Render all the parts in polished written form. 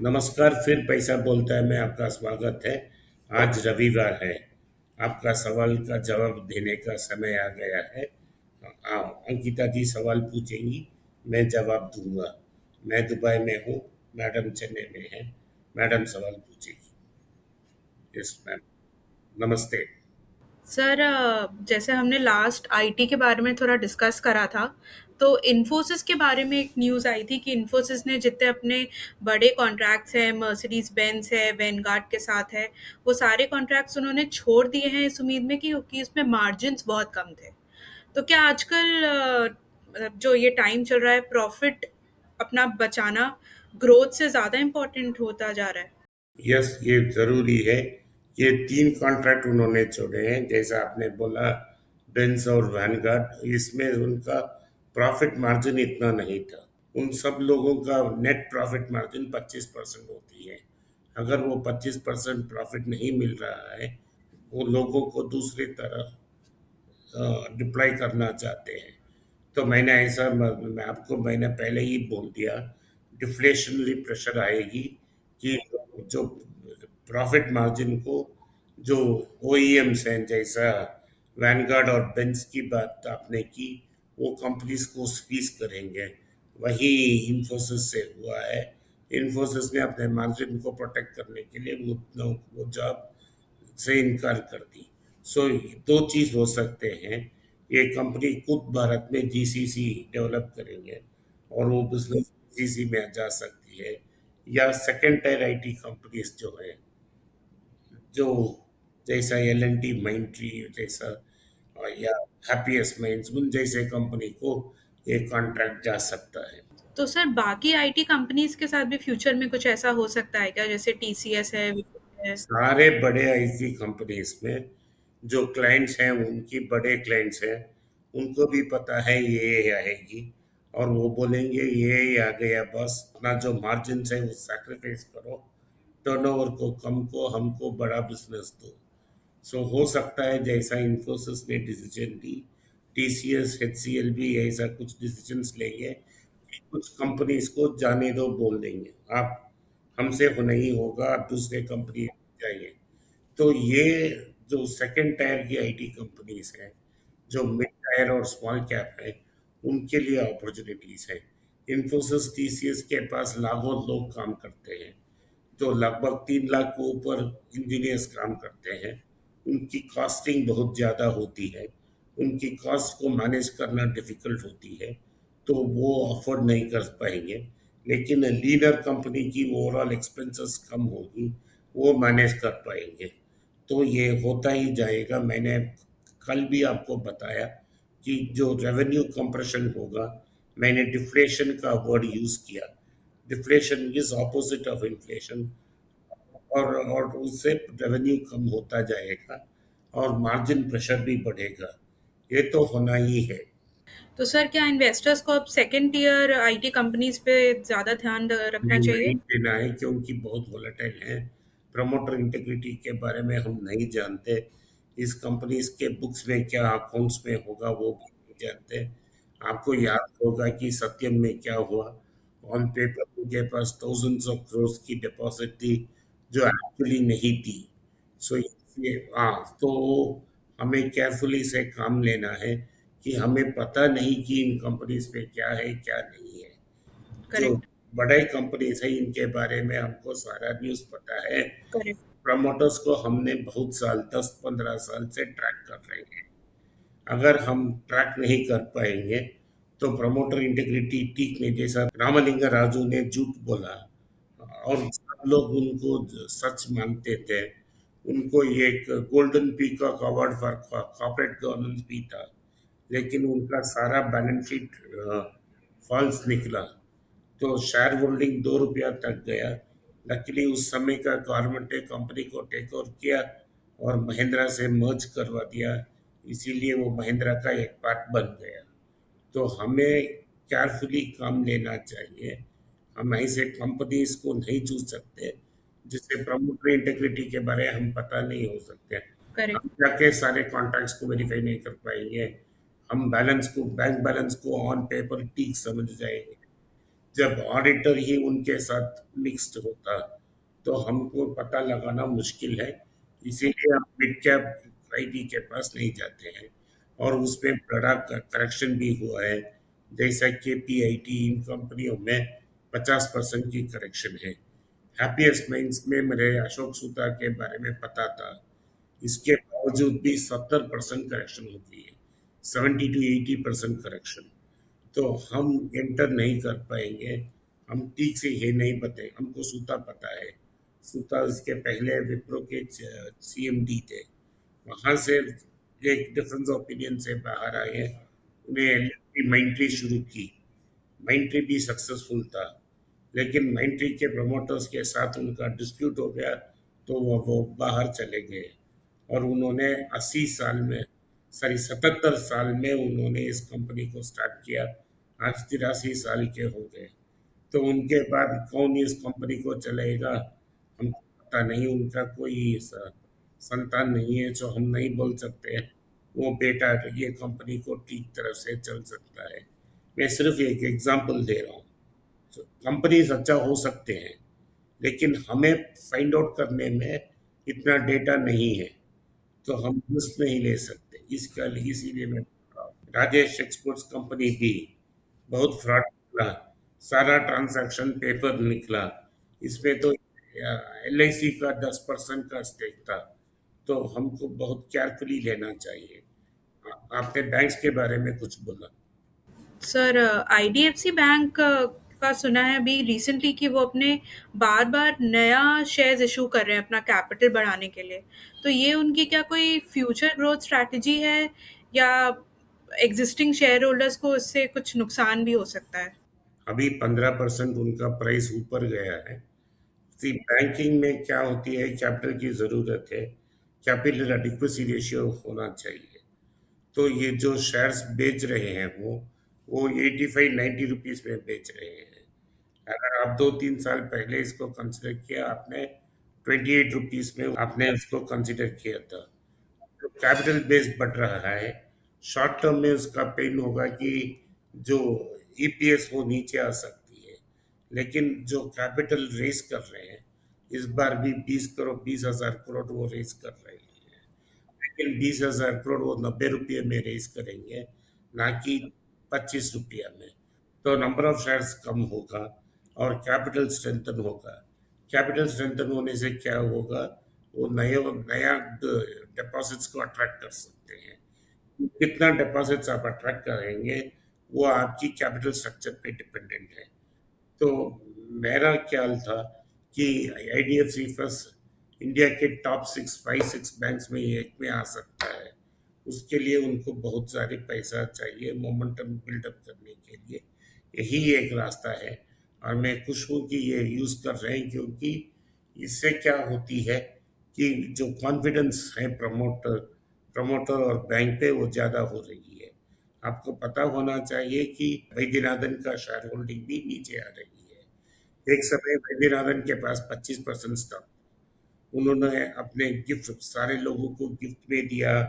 नमस्कार, फिर पैसा बोलता है में आपका स्वागत है। आज रविवार है। आपका सवाल का जवाब देने का समय आ गया है। अंकिता जी सवाल पूछेंगी, मैं जवाब दूंगा। मैं दुबई में हूँ, मैडम चेन्नई में है। मैडम सवाल पूछेगी। यस मैम, नमस्ते। सर जैसे हमने लास्ट आईटी के बारे में थोड़ा डिस्कस करा था। तो इन्फोसिस के बारे में एक न्यूज़ आई थी कि इन्फोसिस ने जितने अपने बड़े कॉन्ट्रैक्ट्स हैं, मर्सिडीज बेंज है, वैनगार्ड के साथ है, वो सारे कॉन्ट्रैक्ट्स उन्होंने छोड़ दिए हैं इस उम्मीद में कि उसमें मार्जिन्स बहुत कम थे। तो क्या आजकल मतलब जो ये टाइम चल रहा है, प्रॉफिट अपना बचाना ग्रोथ से ज़्यादा इम्पोर्टेंट होता जा रहा है? यस, ये जरूरी है। ये तीन कॉन्ट्रैक्ट उन्होंने छोड़े हैं, जैसा आपने बोला। बेंज और वैनगार्ड, इसमें उनका प्रॉफिट मार्जिन इतना नहीं था। उन सब लोगों का नेट प्रॉफिट मार्जिन 25% होती है। अगर वो 25% प्रॉफिट नहीं मिल रहा है, वो लोगों को दूसरी तरफ डिप्लॉय करना चाहते हैं। तो मैंने ऐसा मैं आपको मैंने पहले ही बोल दिया, डिफ्लेशनरी प्रेशर आएगी कि जो प्रॉफिट मार्जिन को, जो ओईएम्स हैं जैसा वैनगार्ड और बेंज की बात आपने की, वो कंपनीज को स्क्वीज करेंगे। वही इंफोसिस से हुआ है। इंफोसिस ने अपने मार्जिन को प्रोटेक्ट करने के लिए वो जॉब से इनकार कर दी। सो दो चीज हो सकते हैं। ये कंपनी खुद भारत में जीसीसी डेवलप करेंगे और वो बिजनेस जीसीसी में जा सकती है, या सेकेंड टायर आईटी कंपनीज जो है, जो जैसा एल&टी माइंड ट्री जैसा, या हैप्पीएस्ट माइंड्स, उन जैसे कंपनी को ये कॉन्ट्रैक्ट जा सकता है। तो सर बाकी आईटी कंपनीज के साथ भी फ्यूचर में कुछ ऐसा हो सकता है क्या, जैसे टीसीएस है, विप्रो है? सारे बड़े आईटी कंपनीज में जो क्लाइंट्स हैं, उनकी बड़े क्लाइंट्स हैं, उनको भी पता है ये आएगी, और वो बोलेंगे ये आ गया बस, अपना जो मार्जिन है वो सैक्रिफाइस करो, टर्नओवर को कम को, हमको बड़ा बिजनेस दो। सो हो सकता है जैसा इन्फोसिस ने डिसीजन ली, टीसीएस एचसीएल भी ऐसा कुछ डिसीजंस लेंगे कि कुछ कंपनीज को जाने दो, बोल देंगे आप हमसे हो नहीं होगा, आप दूसरे कंपनी जाइए। तो ये जो सेकंड टायर की आईटी कंपनीज हैं, जो मिड टायर और स्मॉल कैप है, उनके लिए अपॉर्चुनिटीज है। इन्फोसिस टीसीएस के पास लाखों लोग काम करते हैं, जो लगभग 3 लाख के ऊपर इंजीनियर्स काम करते हैं। उनकी कॉस्टिंग बहुत ज़्यादा होती है, उनकी कॉस्ट को मैनेज करना डिफिकल्ट होती है, तो वो अफोर्ड नहीं कर पाएंगे। लेकिन लीडर कंपनी की ओवरऑल एक्सपेंसेस कम होगी, वो मैनेज कर पाएंगे। तो ये होता ही जाएगा। मैंने कल भी आपको बताया कि जो रेवेन्यू कंप्रेशन होगा, मैंने डिफ्लेशन का वर्ड यूज़ किया। Deflation is opposite of inflation, और उससे रेवेन्यू कम होता जाएगा और मार्जिन प्रेशर भी बढ़ेगा। ये तो होना ही है। तो सर क्या इन्वेस्टर्स को अब सेकंड टियर आईटी कंपनीज पे ज्यादा ध्यान रखना नहीं चाहिए? देना है, क्योंकि बहुत वोलेटाइल है। प्रमोटर इंटेग्रिटी के बारे में हम नहीं जानते। इस कंपनीज के बुक्स में क्या अकाउंट्स में होगा वो भी नहीं जानते। आपको याद होगा कि सत्यम में क्या हुआ। ऑन पेपर उनके पास थाउजेंड्स ऑफ क्रोर्स की डिपॉजिट थी, जो एक्चुअली नहीं थी। सो इसलिए हाँ, तो हमें केयरफुली से काम लेना है कि हमें पता नहीं कि इन कंपनीज पे क्या है क्या नहीं है। जो करेक्ट। बड़े कंपनीज है, इनके बारे में हमको सारा न्यूज़ पता है। करेक्ट। प्रमोटर्स को हमने बहुत साल, 10-15 साल से ट्रैक कर रहे हैं। अगर हम ट्रैक नहीं कर पाएंगे तो प्रमोटर इंटेग्रिटी ठीक नहीं। जैसा रामलिंग राजू ने झूठ बोला और सब लोग उनको सच मानते थे, उनको एक golden peacock award for corporate governance भी था, लेकिन उनका सारा बैलेंस शीट फॉल्स निकला। तो शेयर होल्डिंग 2 रुपया तक गया। लकीली उस समय का गवर्नमेंट ने कंपनी को टेक ओवर किया और महिंद्रा से मर्ज करवा दिया, इसीलिए वो महिंद्रा का एक पार्ट बन गया। तो हमें केयरफुली काम लेना चाहिए। हम ऐसे कंपनीज को नहीं चूज सकते जिससे प्रमोटर इंटेग्रिटी के बारे में हम पता नहीं हो सकते। करेक्ट। हम जाके सारे कॉन्ट्रैक्ट्स को वेरीफाई नहीं कर पाएंगे। हम बैंक बैलेंस को ऑन पेपर ठीक समझ जाएंगे, जब ऑडिटर ही उनके साथ मिक्स्ड होता तो हमको पता लगाना मुश्किल है। इसीलिए हम मिड कैप आईटी के पास नहीं जाते हैं। और उसमें बड़ा करेक्शन भी हुआ है। जैसा कि पीआईटी इन कंपनियों में 50% की करेक्शन है। हैप्पीएस्ट माइंड्स में मेरे अशोक सूता के बारे में पता था। इसके बावजूद भी 70% करेक्शन होती है। 70 to 80% करेक्शन। तो हम एंटर नहीं कर पाएंगे। हम ठीक से ये नहीं बताए, हमको सूता पता है। सूता इसके पहले विप्रो के सीएमडी थे। वहां से एक डिफरेंस ओपिनियन से बाहर आए। उन्हें एलएनटी माइंट्री शुरू की। माइंट्री भी सक्सेसफुल था। लेकिन माइंट्री के प्रमोटर्स के साथ उनका डिस्प्यूट हो गया, तो वो बाहर चले गए। और उन्होंने 80 साल में, सॉरी 77 साल में उन्होंने इस कंपनी को स्टार्ट किया। आज 83 साल के हो गए। तो उनके बाद कौन इस कंपनी को चलाएगा हमको पता नहीं। उनका कोई संतान नहीं है, जो हम नहीं बोल सकते वो बेटा ये कंपनी को ठीक तरह से चल सकता है। मैं सिर्फ एक एग्जांपल दे रहा हूँ। कंपनीज अच्छा हो सकते हैं, लेकिन हमें फाइंड आउट करने में इतना डेटा नहीं है, तो हम रिस्क नहीं ले सकते। इसका इसीलिए मैं बोल रहा हूँ। राजेश एक्सपोर्ट्स कंपनी भी बहुत फ्रॉड निकला। सारा ट्रांजैक्शन पेपर निकला। इसमें तो एलआईसी का 10% का स्टेक था। तो हमको बहुत केयरफुली लेना चाहिए। आपने बैंक्स के बारे में कुछ बोला। सर, आईडीएफसी बैंक का सुना है अभी रिसेंटली कि वो अपने बार-बार नया शेयर्स इश्यू कर रहे हैं अपना कैपिटल बढ़ाने के लिए। तो ये उनकी क्या कोई फ्यूचर ग्रोथ स्ट्रैटेजी है या एग्जिस्टिंग शेयर होल्डर्स को इससे कुछ नुकसान भी हो सकता है? अभी 15% उनका प्राइस ऊपर गया है। सी बैंकिंग में क्या होती है, कैपिटल की जरूरत है। कैपिटल एडिक्वेसी रेशियो होना चाहिए। तो ये जो शेयर्स बेच रहे हैं वो 85-90 रुपीज में बेच रहे हैं। अगर आप 2-3 साल पहले इसको कंसिडर किया आपने, 28 रुपीज में आपने उसको कंसिडर किया था। तो कैपिटल बेस बढ़ रहा है। शॉर्ट टर्म में उसका पेन होगा कि जो ईपीएस वो नीचे आ सकती है। लेकिन जो कैपिटल रेस कर रहे हैं, इस बार भी 20 करोड़, 20,000 करोड़ वो रेस कर रहे हैं। लेकिन 20,000 करोड़ वो 90 रुपये में रेस करेंगे, ना कि 25 रुपया में। तो नंबर ऑफ शेयर्स कम होगा और कैपिटल स्ट्रेंथन होगा। कैपिटल स्ट्रेंथन होने से क्या होगा, वो नया नया डिपॉजिट्स को अट्रैक्ट कर सकते हैं। कितना डिपॉजिट्स आप अट्रैक्ट करेंगे वो आपकी कैपिटल स्ट्रक्चर पे डिपेंडेंट है। तो मेरा ख्याल था कि आईडीएफसी फर्स्ट इंडिया के टॉप 5-6 बैंक्स में एक में आ सकता है। उसके लिए उनको बहुत सारे पैसा चाहिए मोमेंटम बिल्डअप करने के लिए। यही एक रास्ता है। और मैं खुश हूँ कि ये यूज़ कर रहे हैं, क्योंकि इससे क्या होती है कि जो कॉन्फिडेंस है प्रमोटर प्रमोटर और बैंक पे वो ज़्यादा हो रही है। आपको पता होना चाहिए कि वैद्यनाथन का शेयर होल्डिंग भी नीचे आ रही है। एक समय वैद्यनाथन के पास 25% था। उन्होंने अपने गिफ्ट सारे लोगों को गिफ्ट में दिया,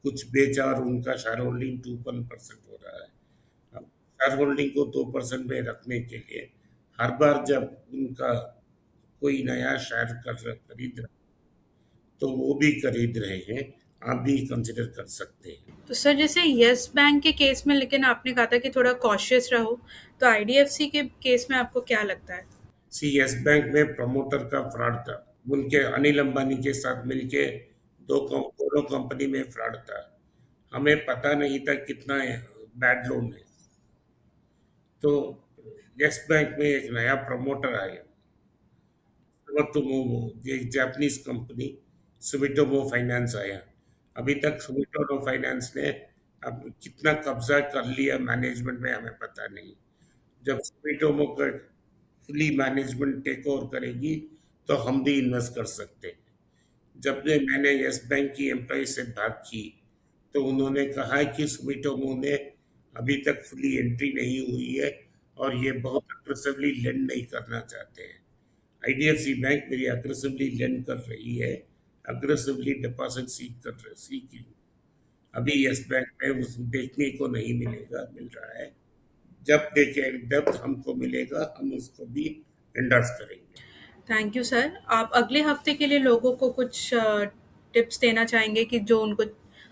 कुछ बेचा और उनका शेयर होल्डिंग 2% हो रहा है। अब शेयर होल्डिंग को 2% में रखने के लिए हर बार जब उनका कोई नया शेयर खरीद रहा, तो वो भी खरीद रहे हैं। आप भी कंसिडर कर सकते हैं। तो सर, जैसे येस बैंक के केस में लेकिन आपने कहा था कि थोड़ा कॉशियस रहो, तो आईडीएफसी के केस में आपको क्या लगता है? सीएस बैंक में प्रमोटर का फ्रॉड था। उनके अनिल अंबानी के साथ मिलके दोनों कंपनी में फ्रॉड था। हमें पता नहीं था कितना बैड लोन है। तो यस बैंक में एक नया प्रमोटर आया, सुमिटोमो, एक जापानीज कंपनी, सुमिटोमो फाइनेंस आया। अभी तक सुमिटोमो फाइनेंस ने अब कितना कब्जा कर लिया मैनेजमेंट में हमें पता नहीं। जब सुमिटोमो का फुली मैनेजमेंट टेक ओवर करेगी, तो हम भी इन्वेस्ट कर सकते हैं। जब मैंने यस बैंक की एम्प्लॉय से बात की, तो उन्होंने कहा कि सुमिटोमो ने अभी तक फुली एंट्री नहीं हुई है और ये बहुत अग्रेसिवली लेंड नहीं करना चाहते हैं। आईडीएफसी बैंक मेरी अग्रेसिवली लेंड कर रही है, अग्रेसिवली डिपॉजिट सीख रही। अभी यस बैंक में उस देखने को नहीं मिल रहा है। जब देखें, जब हमको मिलेगा हम उसको भी एंडोर्स करेंगे। Thank you sir. आप अगले हफ्ते के लिए लोगों को कुछ टिप्स देना चाहेंगे कि जो उनको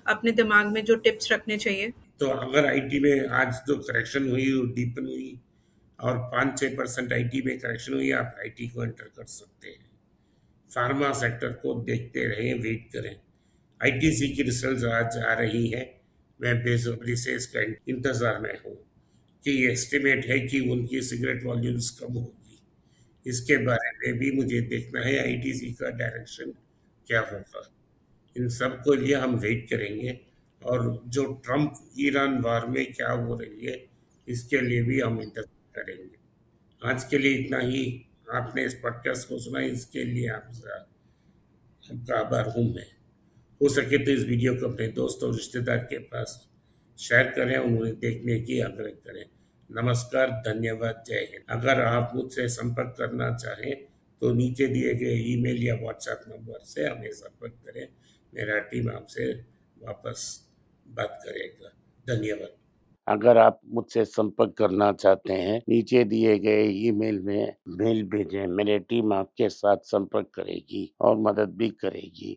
अपने दिमाग में जो टिप्स रखने चाहिए? तो अगर आईटी में आज जो करेक्शन हुई वो डीपन हुई और 5-6% आईटी में करेक्शन हुई, आप आईटी को एंटर कर सकते हैं। फार्मा सेक्टर को देखते रहें, वेट करें। आईटीसी की रिजल्ट आज आ रही है, मैं बेसब्री से इसका इंतजार में हूँ कि एस्टिमेट है कि उनकी सिगरेट वॉल्यूम्स कम होगी। इसके बारे में भी मुझे देखना है आईटीसी का डायरेक्शन क्या होगा। इन सब को लिए हम वेट करेंगे, और जो ट्रम्प ईरान वार में क्या हो रही है इसके लिए भी हम इंतजार करेंगे। आज के लिए इतना ही। आपने इस पॉडकास्ट को सुना, इसके लिए आपका आभार हूँ मैं। हो सके तो इस वीडियो को अपने दोस्त और रिश्तेदार के पास शेयर करें, उन्हें देखने की आग्रह करें। नमस्कार, धन्यवाद, जय हिंद। अगर आप मुझसे संपर्क करना चाहें तो नीचे दिए गए ईमेल या व्हाट्सएप नंबर से हमें संपर्क करें। मेरा टीम आपसे वापस बात करेगा। धन्यवाद। अगर आप मुझसे संपर्क करना चाहते हैं, नीचे दिए गए ईमेल में मेल भेजें। मेरी टीम आपके साथ संपर्क करेगी और मदद भी करेगी।